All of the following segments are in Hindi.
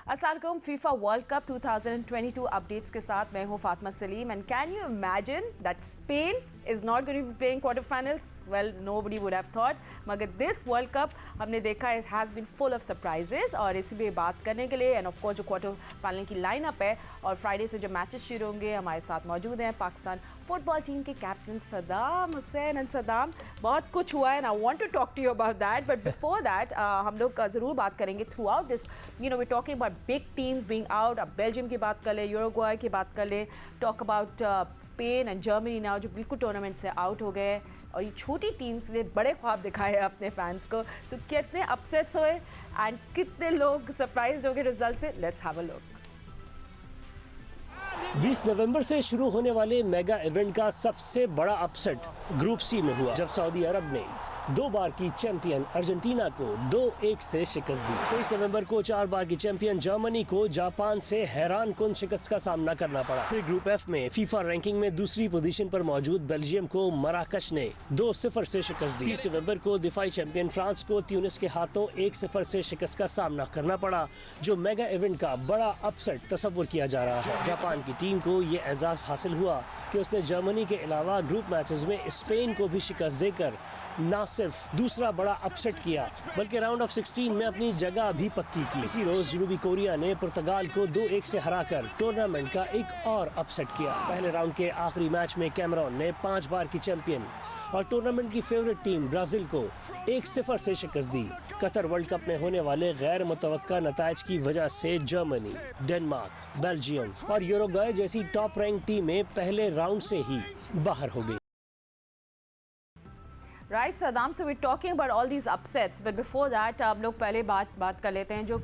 अस्सलाम फीफा वर्ल्ड कप 2022 अपडेट्स के साथ मैं हूं Fatima Salim and can you imagine that Spain is not going to be playing quarterfinals? Well, nobody would have thought. मगर this World Cup हमने देखा it has been full of surprises और इसी पे बात करने के लिए and of course जो क्वार्टर फाइनल की लाइनअप है और फ्राइडे से जो मैचेस शुरू होंगे हमारे साथ मौजूद हैं पाकिस्तान फुटबॉल टीम के कैप्टन सदाम हुसैन एंड सदाम बहुत कुछ हुआ है and I want to talk to you about that but before that हम लोग ज़रूर बात करेंगे throughout this we talking about big teams being out अब बेल्जियम की बात कर ले यूरुग्वाई की बात कर ले talk about Spain and Germany now जो बिल्कुल टूर्नामेंट से आउट हो गए और ये छोटी टीम्स ने बड़े ख्वाब दिखाए हैं अपने फैंस को तो कितने अपसेट्स हुए एंड कितने लोग सरप्राइज हो गए रिजल्ट से लेट्स हैव अ लुक 20 नवंबर से शुरू होने वाले मेगा इवेंट का सबसे बड़ा अपसेट ग्रुप सी में हुआ जब सऊदी अरब ने 2 बार की चैंपियन अर्जेंटीना को 2-1 से शिकस्त दी। 23 नवंबर को 4 बार की चैंपियन जर्मनी को जापान से हैरान कुन शिकस्त का सामना करना पड़ा। फिर ग्रुप एफ में फीफा रैंकिंग में दूसरी पोजीशन पर मौजूद बेल्जियम को मराकश ने 2-0 से शिकस्त दी। 30 नवंबर को दिफाई चैंपियन फ्रांस को ट्यूनिस के हाथों 1-0 से शिकस्त का सामना करना पड़ा जो मेगा इवेंट का बड़ा अपसेट तस्वुर किया जा रहा है। जापान की टीम को ये एजाज हासिल हुआ कि उसने जर्मनी के अलावा ग्रुप मैचेस में स्पेन को भी शिकस्त देकर न सिर्फ दूसरा बड़ा अपसेट किया बल्कि राउंड ऑफ 16 में अपनी जगह भी पक्की की। इसी रोज जनूबी कोरिया ने पुर्तगाल को 2-1 से हराकर टूर्नामेंट का एक और अपसेट किया। पहले राउंड के आखिरी मैच में कैमरून ने 5 बार की चैंपियन और टूर्नामेंट की फेवरेट टीम ब्राजील को 1-0 से शिकस्त दी। कतर वर्ल्ड कप में होने वाले गैर मुतवक्का नताइज की वजह से जर्मनी, डेनमार्क, बेल्जियम और यूरुग्वाई जैसी टॉप रैंक टीमें पहले राउंड से ही बाहर हो गई। Right Saddam so we talking about all these upsets but before that हम लोग पहले बात कर लेते हैं जो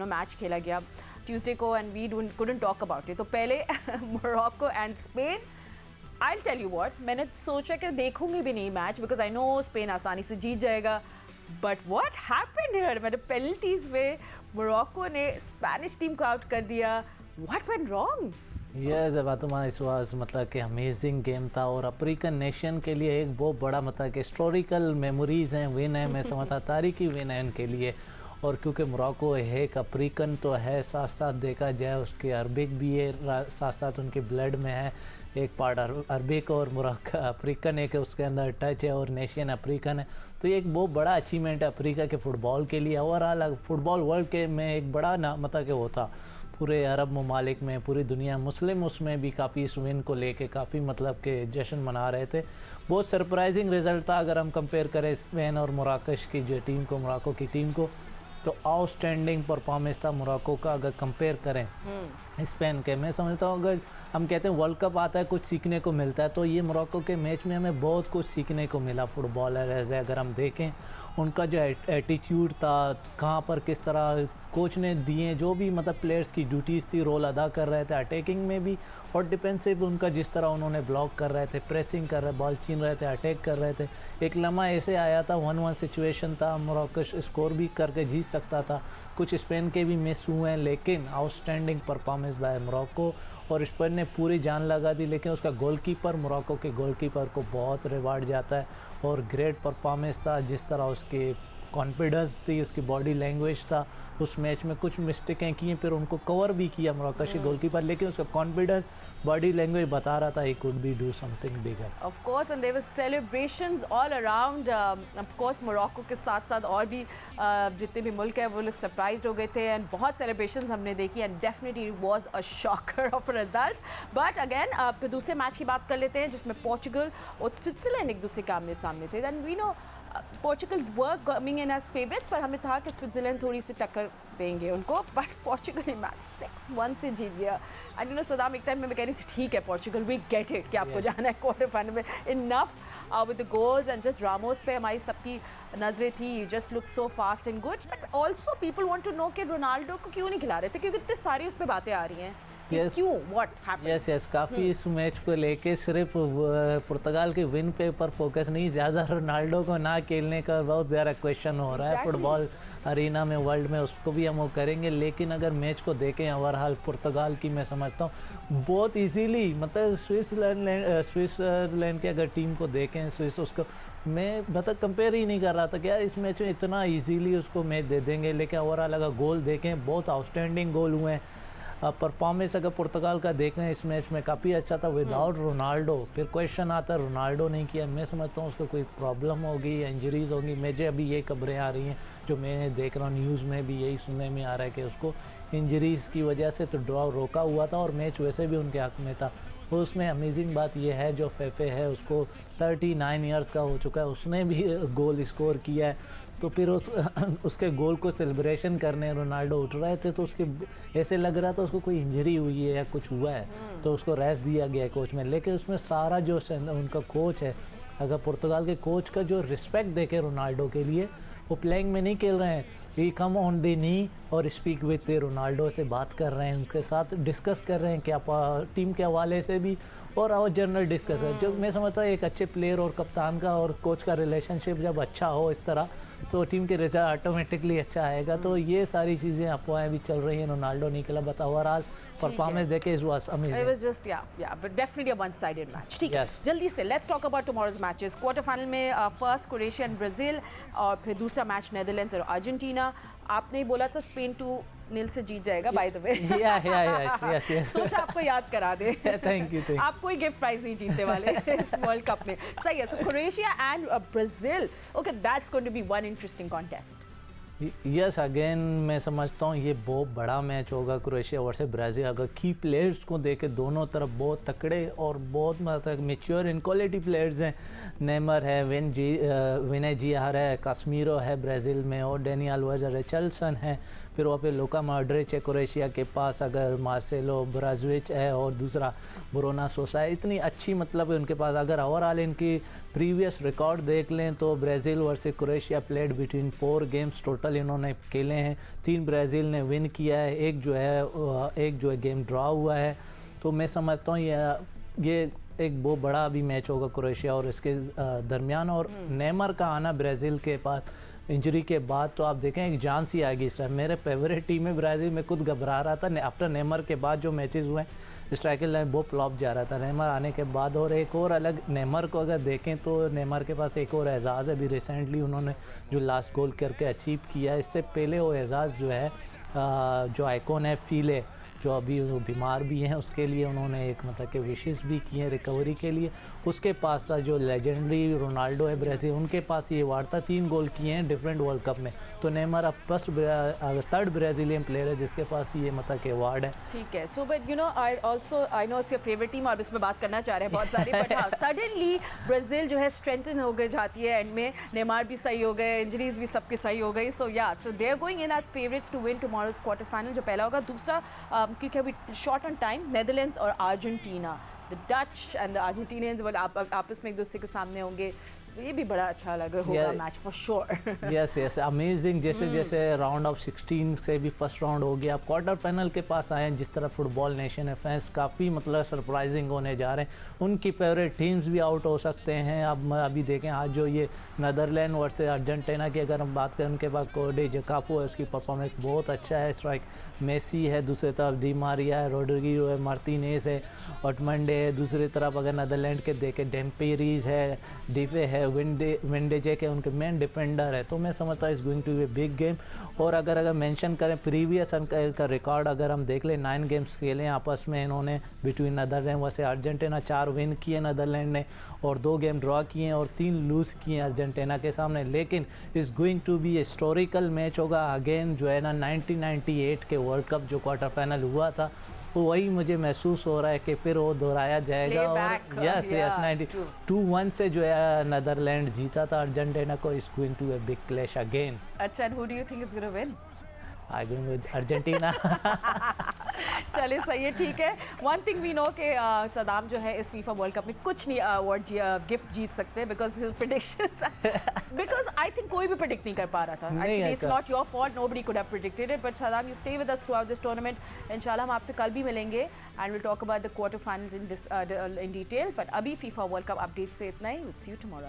मैच खेला गया ट्यूसडे को and we couldn't talk about it. तो पहले Morocco and Spain I'll tell you what, मैंने सोचा कि देखूंगी भी नहीं match because I know Spain आसानी से जीत जाएगा बट व्हाट हैपेंड हियर मतलब पेनल्टीज में मोरक्को ने स्पेनिश टीम को आउट कर दिया व्हाट वेंट रॉन्ग? यस बातुमा इस वाज मतलब कि अमेजिंग गेम था और अफ्रीकन नेशन के लिए एक बहुत बड़ा मतलब कि हिस्टोरिकल मेमोरीज हैं विन है मैं समझता तारीखी विन है इनके लिए और क्योंकि मोरक्को है एक अफ्रीकन तो है साथ साथ देखा जाए उसके अरबिक भी है साथ साथ उनके ब्लड में है एक पार्ट अरबिक और मोरक्को अफ्रीकन है कि उसके अंदर टच है और नेशन अफ्रीकन है तो ये एक बहुत बड़ा अचीवमेंट है अफ्रीका के फ़ुटबॉल के लिए ओवरऑल फुटबॉल वर्ल्ड के में एक बड़ा ना मतलब कि होता पूरे अरब ममालिक में पूरी दुनिया मुस्लिम उसमें भी काफ़ी इस विन को लेके काफ़ी मतलब के जश्न मना रहे थे। बहुत सरप्राइजिंग रिज़ल्ट था अगर हम कंपेयर करें स्पेन और मोरक्को की जो टीम को मोरक्को की टीम को तो आउटस्टैंडिंग परफॉर्मेंस था मोरक्को का अगर कंपेयर करें स्पेन के। मैं समझता हूँ अगर हम कहते हैं वर्ल्ड कप आता है कुछ सीखने को मिलता है तो ये मोरक्को के मैच में हमें बहुत कुछ सीखने को मिला फुटबॉलर ऐसे अगर हम देखें उनका जो एटीट्यूड था कहाँ पर किस तरह कोच ने दिए जो भी मतलब प्लेयर्स की ड्यूटीज़ थी रोल अदा कर रहे थे अटैकिंग में भी और डिफेंसिव उनका जिस तरह उन्होंने ब्लॉक कर रहे थे प्रेसिंग कर रहे बॉल छीन रहे थे अटैक कर रहे थे। एक लम्हा ऐसे आया था 1-1 सिचुएशन था मोरक्को स्कोर भी करके जीत सकता था कुछ स्पेन के भी मिस हुए हैं लेकिन आउटस्टैंडिंग परफॉर्मेंस बाय मोरक्को और स्पेन ने पूरी जान लगा दी लेकिन उसका गोलकीपर मोरक्को के गोलकीपर को बहुत रिवार्ड जाता है और ग्रेट परफॉर्मेंस था जिस तरह उसके कॉन्फिडेंस थी उसकी बॉडी लैंग्वेज था उस मैच में कुछ मिस्टेकें की फिर उनको कवर भी किया मोरक्को के गोलकीपर लेकिन उसका कॉन्फिडेंस बॉडी लैंग्वेज बता रहा था he could be do something bigger of course and there were celebrations all around of course Morocco के साथ साथ और भी जितने भी मुल्क है वो लोग सरप्राइज्ड हो गए थे एंड बहुत सेलिब्रेशंस हमने देखी and definitely was a shocker of result but again दूसरे मैच की बात कर लेते हैं जिसमें पोर्चुगल और स्विट्जरलैंड एक दूसरे के आमने सामने थे and we know Portugal were coming in as favourites पर हमें था कि स्विट्जरलैंड थोड़ी सी टक्कर देंगे उनको बट पोर्चुगल ने मैच 6-1 से जीत गया एंड सदाम एक टाइम में मैं कह रही थी ठीक है पोर्चुगल वी गेट इट कि आपको जाना है क्वार्टर फाइनल में enough with the goals and just Ramos पे हमारी सबकी नजरें थी just look so fast and good but also people want to know कि रोनाल्डो को क्यों नहीं खिला रहे थे क्योंकि इतनी सारी उस पर बातें आ रही हैं कि Yes. क्यों, व्हाट हैपेंड? यस काफ़ी इस मैच को लेके सिर्फ पुर्तगाल के विन पे पर फोकस नहीं, ज़्यादा रोनाल्डो को ना खेलने का बहुत ज़्यादा क्वेश्चन हो रहा है Exactly. फुटबॉल अरीना में, वर्ल्ड में, उसको भी हम वो करेंगे। लेकिन अगर मैच को देखें ओवरऑल पुर्तगाल की, मैं समझता हूँ बहुत इजीली, मतलब स्विट्ज़रलैंड की अगर टीम को देखें, स्विस उसको मैं मतलब कंपेयर ही नहीं कर रहा था कि यार इस मैच में इतना इजीली उसको मैच दे देंगे। लेकिन ओवरऑल अगर गोल देखें, बहुत आउटस्टैंडिंग गोल हुए हैं। परफॉर्मेंस अगर पुर्तगाल का देख रहे हैं इस मैच में काफ़ी अच्छा था विदाउट रोनाल्डो। फिर क्वेश्चन आता है रोनाल्डो नहीं किया, मैं समझता हूँ उसको कोई प्रॉब्लम होगी या इंजरीज होगी। मुझे अभी ये खबरें आ रही हैं जो मैं देख रहा हूँ, न्यूज़ में भी यही सुनने में आ रहा है कि उसको इंजरीज़ की वजह से तो ड्रॉ रोका हुआ था और मैच वैसे भी उनके हक में था। तो उसमें अमेजिंग बात यह है जो फेफे है उसको 39 इयर्स का हो चुका है, उसने भी गोल स्कोर किया है। तो फिर उसके गोल को सेलिब्रेशन करने रोनाल्डो उठ रहे थे तो उसके ऐसे लग रहा था उसको कोई इंजरी हुई है या कुछ हुआ है, तो उसको रेस्ट दिया गया कोच में। लेकिन उसमें सारा जो उनका कोच है, अगर पुर्तगाल के कोच का जो रिस्पेक्ट देखे रोनाल्डो के लिए, वो प्लेइंग में नहीं खेल रहे हैं, वी कम ऑन दी नी और स्पीक विद रोनाल्डो से बात कर रहे हैं, उनके साथ डिस्कस कर रहे हैं क्या टीम के हवाले से भी और जनरल डिस्कस है। जो मैं समझता हूँ एक अच्छे प्लेयर और कप्तान का और कोच का रिलेशनशिप जब अच्छा हो इस तरह, तो टीम के रिजल्ट ऑटोमेटिकली अच्छा आएगा। तो ये सारी चीज़ें अफवाहें भी चल रही हैं, रोनाल्डो नहीं खेला, बता ओवरऑल परफॉर्मेंस देखे it was amazing. It was just yeah, but definitely a one-sided match. ठीक है, Yes. जल्दी से let's talk about tomorrow's matches. Quarter final में फर्स्ट क्रोएशिया एंड ब्राज़ील और फिर दूसरा मैच नेदरलैंड्स और अर्जेंटीना। आपने ही बोला था स्पेन 2-0 से जीत जाएगा, बाय द वे। यस सोचा आपको याद करा दे। Thank you. आप कोई गिफ्ट प्राइज नहीं जीतने वाले इस वर्ल्ड कप में। सही है। So Croatia and Brazil, okay, that's going to be one interesting contest. Yes again मैं समझता हूँ ये बहुत बड़ा मैच होगा क्रोएशिया वर्सेस ब्राज़ील। अगर की प्लेयर्स को देखे दोनों तरफ बहुत तकड़े और बहुत मतलब मेच्योर इन क्वालिटी प्लेयर्स हैं। नेमर है, विनय जियार है, कास्मीरो है ब्राज़ील में, और डेनी अल्वाज, रिचर्डसन है, फिर वहाँ पे लुका मॉड्रिच है क्रोएशिया के पास, अगर मार्सेलो ब्राज़ोविच है और दूसरा ब्रूनो सोसा है। इतनी अच्छी मतलब है उनके पास। अगर ओवरऑल इनकी प्रीवियस रिकॉर्ड देख लें तो Brazil versus Croatia played between 4 games total इन्होंने खेले हैं, 3 ब्राज़ील ने विन किया है, एक जो है गेम ड्रॉ हुआ है। तो मैं समझता हूँ ये एक बहुत बड़ा अभी मैच होगा क्रोएशिया और इसके दरमियान। और नेमर का आना ब्राज़ील के पास इंजरी के बाद, तो आप देखें एक जान सी आएगी इस टाइम। मेरे फेवरेट टीम है ब्राज़ील, में खुद घबरा रहा था आफ्टर नेमर के बाद जो मैचेस हुए स्ट्राइकर लाइन बहुत फ्लॉप जा रहा था नेमर आने के बाद। और एक और अलग नेमर को अगर देखें तो नेमर के पास एक और एजाज़ है, अभी रिसेंटली उन्होंने जो लास्ट गोल करके अचीव किया है। इससे पहले वो एजाज़ जो है जो आइकॉन है फीले, जो अभी बीमार भी हैं, उसके लिए उन्होंने एक मतलब कि विशेष भी किए हैं रिकवरी के लिए। उसके पास था जो लेजेंडरी रोनाल्डो है ब्राज़ील, उनके पास ये अवार्ड था, 3 गोल किए हैं डिफरेंट वर्ल्ड कप में। तो नेमर अब थर्ड ब्राज़ीलियन प्लेयर है जिसके पास ये मतलब कि अवार्ड है। ठीक है। So but you know I know it's your favourite team, और इसमें बात करना चाह रहे हैं बहुत सारे, बट हाँ सडनली ब्राज़ील जो है स्ट्रेंथन हो गई जाती है एंड में। नेमार भी सही हो गए, इंजरीज भी सबकी सही हो गई। सो या so they are going in as favourites to win tomorrow's quarter final, जो पहला होगा। दूसरा क्योंकि अभी शॉर्ट ऑन टाइम, नेदरलैंड्स और Argentina, the Dutch and the Argentinians वो आपस में एक दूसरे के सामने होंगे। ये भी बड़ा अच्छा होगा match for sure. Yes amazing. जैसे राउंड ऑफ 16 से भी फर्स्ट राउंड हो गया, आप क्वार्टर फाइनल के पास आए हैं। जिस तरह फुटबॉल नेशन है, फैंस काफ़ी मतलब सरप्राइजिंग होने जा रहे हैं। उनकी फेवरेट टीम्स भी आउट हो सकते हैं। अब अभी देखें आज जो ये नीदरलैंड वर्सेस अर्जेंटीना की अगर हम बात करें, उनके पास कोडे जकापो है, उसकी परफॉर्मेंस बहुत अच्छा है। स्ट्राइक मेसी है, दूसरी तरफ डी मारिया है, रोड्रिगो है, मार्टिनेज है, ऑटमंडे है। दूसरी तरफ अगर नीदरलैंड के देखें डेम्पेरीज है, डिफे है, विंडेजे के उनके मेन डिफेंडर है। तो मैं समझता हूँ is going to be big game. और अगर मेंशन करें प्रीवियस का रिकॉर्ड अगर हम देख लें, 9 गेम्स खेले आपस में इन्होंने between Netherland versus Argentina. 4 win किए नीदरलैंड ने और 2 गेम ड्रॉ किए और 3 लूज़ किए अर्जेंटीना के सामने। लेकिन is going to be historical match होगा अगेन, जो है ना 1998 के वर्ल्ड कप जो क्वार्टर फाइनल हुआ था, तो वही मुझे महसूस हो रहा है कि फिर वो दोहराया जाएगा। और यस 92-1 से जो है नीदरलैंड जीता था अर्जेंटीना को। Is going to a big clash again. अच्छा, and who do you think is gonna win? I going with Argentina. चलिए सही है, ठीक है। वन थिंग वी नो कि सदाम जो है इस फीफा वर्ल्ड कप में कुछ नहीं अवार्ड गिफ्ट जीत सकते because his predictions, because I think कोई भी प्रेडिक्ट नहीं कर पा रहा था। Actually it's not your fault, nobody could have predicted it, but Saddam you stay with us throughout this tournament. इंशाल्लाह हम आपसे कल भी मिलेंगे and will talk about the quarter finals in detail, but अभी फीफा वर्ल्ड कप अपडेट से इतना ही। Will see you tomorrow.